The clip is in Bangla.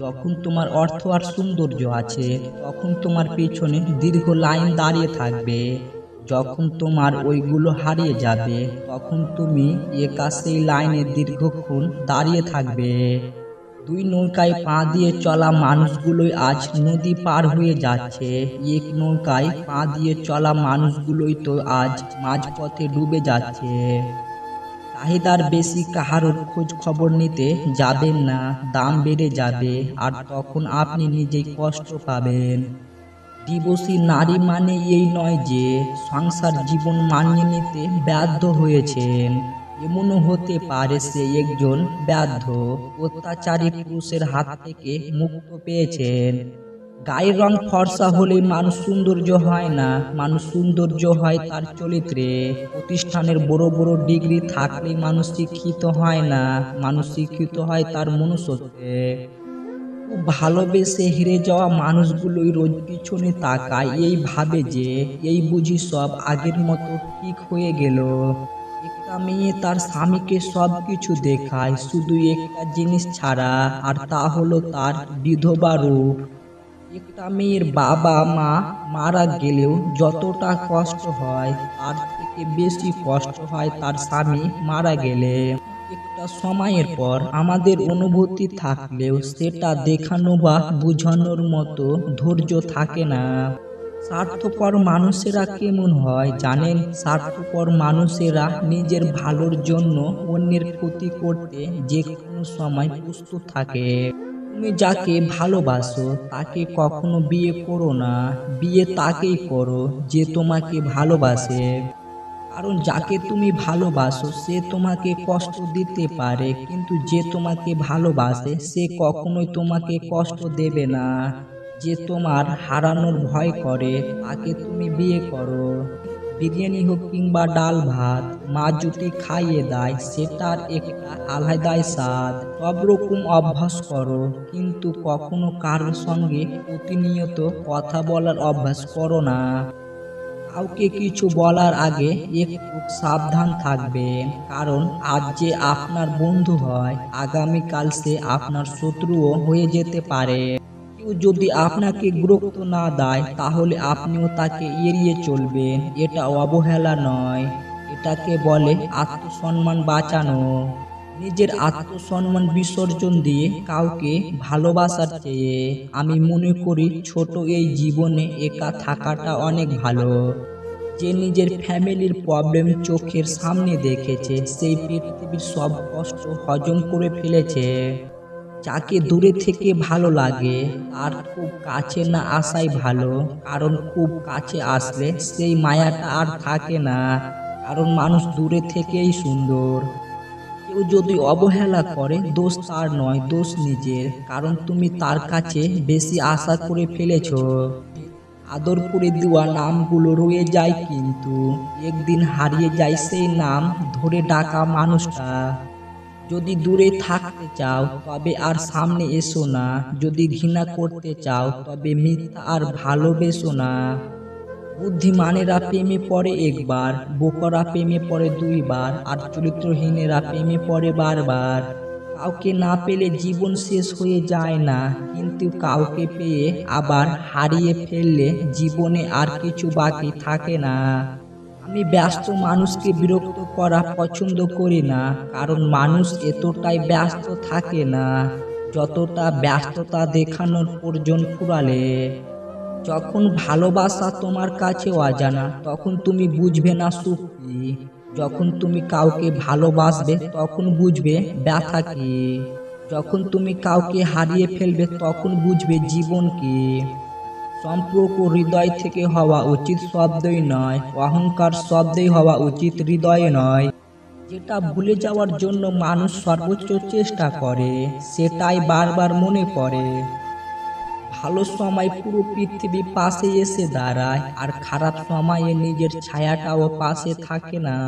যখন তোমার অর্থ আর সৌন্দর্য আছে তখন তোমার পিছনে দীর্ঘ লাইন দাঁড়িয়ে থাকবে। যখন তোমার ওইগুলো হারিয়ে যাবে তখন তুমি একা সেই লাইনে দীর্ঘক্ষণ দাঁড়িয়ে থাকবে। দুই নৌকায় পা দিয়ে চলা মানুষগুলোই আজ নদী পার হয়ে যাচ্ছে, এক নৌকায় পা দিয়ে চলা মানুষগুলোই তো আজ মাঝপথে ডুবে যাচ্ছে। চাহিদার বেশি কাহারোর খোঁজ খবর নিতে যাবেন না, দাম বেড়ে যাবে আর তখন আপনি নিজেই কষ্ট পাবেন। ডিভোর্সি নারী মানে এই নয় যে সংসার জীবন মানিয়ে নিতে বাধ্য হয়েছেন। এমনও হতে পারে সে একজন বাধ্য অত্যাচারী পুরুষের হাত থেকে মুক্ত পেয়েছেন। গায়ের রং ফর্সা হলেই মানুষ সৌন্দর্য হয় না, মানুষ সৌন্দর্য হয় তার চরিত্রে। প্রতিষ্ঠানের বড় বড় ডিগ্রি থাকলেই মানুষ শিক্ষিত হয় না, মানুষ শিক্ষিত হয় তার মনুষ্যত্বে। খুব ভালোবেসে হেরে যাওয়া মানুষগুলোই রোজ পিছনে তাকায়, এই ভাবে যে এই বুঝি সব আগের মতো ঠিক হয়ে গেল। একটা মেয়ে তার স্বামীকে সব কিছু দেখায় শুধু একটা জিনিস ছাড়া, আর তা হলো তার বিধবা রূপ। একটা মেয়ের বাবা মা মারা গেলেও যতটা কষ্ট হয় তার থেকে বেশি কষ্ট হয় তার স্বামী মারা গেলে। একটা সময়ের পর আমাদের অনুভূতি থাকলেও সেটা দেখানো বা বোঝানোর মতো ধৈর্য থাকে না। স্বার্থপর মানুষেরা কেমন হয় জানেন? স্বার্থপর মানুষেরা নিজের ভালোর জন্য অন্যের ক্ষতি করতে যে কোনো সময় প্রস্তুত থাকে। তুমি যাকে ভালোবাসো তাকে কখনো বিয়ে করো না, বিয়ে তাকেই করো যে তোমাকে ভালোবাসে। কারণ যাকে তুমি ভালোবাসো সে তোমাকে কষ্ট দিতে পারে, কিন্তু যে তোমাকে ভালোবাসে সে কখনোই তোমাকে কষ্ট দেবে না। যে তোমার হারানোর ভয় করে তাকে তুমি বিয়ে করো। বিরিয়ানি হোক কিংবা ডাল ভাত, মা যদি খাইয়ে দেয় সেটার একটা আলাদাই স্বাদ। সব রকম অভ্যাস করো, কিন্তু কখনো কারোর সঙ্গে প্রতিনিয়ত কথা বলার অভ্যাস করো না। কাউকে কিছু বলার আগে একটু সাবধান থাকবেন, কারণ আজ যে আপনার বন্ধু হয় আগামীকাল সে আপনার শত্রুও হয়ে যেতে পারে। কেউ যদি আপনাকে গুরুত্ব না দেয় তাহলে আপনিও তাকে এড়িয়ে চলবেন, এটা অবহেলা নয়, এটাকে বলে আত্মসম্মান বাঁচানো। নিজের আত্মসম্মান বিসর্জন দিয়ে কাউকে ভালোবাসার চেয়ে আমি মনে করি ছোট এই জীবনে একা থাকাটা অনেক ভালো। যে নিজের ফ্যামিলির প্রবলেম চোখের সামনে দেখেছে সেই পৃথিবীর সব কষ্ট হজম করে ফেলেছে। যাকে দূরে থেকে ভালো লাগে তার খুব কাছে না আসাই ভালো, কারণ খুব কাছে আসলে সেই মায়াটা আর থাকে না, কারণ মানুষ দূরে থেকেই সুন্দর। কেউ যদি অবহেলা করে দোষ তার নয়, দোষ নিজের, কারণ তুমি তার কাছে বেশি আশা করে ফেলেছ। আদর করে দেওয়া নামগুলো রয়ে যায় কিন্তু একদিন হারিয়ে যায় সেই নাম ধরে ডাকা মানুষটা। যদি দূরে থাকতে চাও তবে আর সামনে এসো না, যদি ঘৃণা করতে চাও তবে মিথ্যা আর ভালোবেসো না। বুদ্ধিমানেরা প্রেমে পড়ে একবার, বোকারা প্রেমে পড়ে দুইবার, আর চরিত্রহীনেরা প্রেমে পড়ে বারবার। কাউকে না পেলে জীবন শেষ হয়ে যায় না, কিন্তু কাউকে পেয়ে আবার হারিয়ে ফেললে জীবনে আর কিছু বাকি থাকে না। আমি ব্যস্ত মানুষকে বিরক্ত করা পছন্দ করি না, কারণ মানুষ এতটাই ব্যস্ত থাকে না যতটা ব্যস্ততা দেখানোর প্রয়োজন ফুরালে। যখন ভালোবাসা তোমার কাছে অজানা তখন তুমি বুঝবে না সুখ কি, যখন তুমি কাউকে ভালোবাসবে তখন বুঝবে ব্যথা কি, যখন তুমি কাউকে হারিয়ে ফেলবে তখন বুঝবে জীবন কি। সম্পর্ক হৃদয় থেকে হওয়া উচিত শব্দই নয়, অহংকার শব্দই হওয়া উচিত হৃদয়ে নয়। যেটা ভুলে যাওয়ার জন্য মানুষ সর্বোচ্চ চেষ্টা করে সেটাই বারবার মনে পড়ে। ভালো সময় পুরো পৃথিবী পাশে এসে দাঁড়ায়, আর খারাপ সময়ে নিজের ছায়াটাও পাশে থাকে না।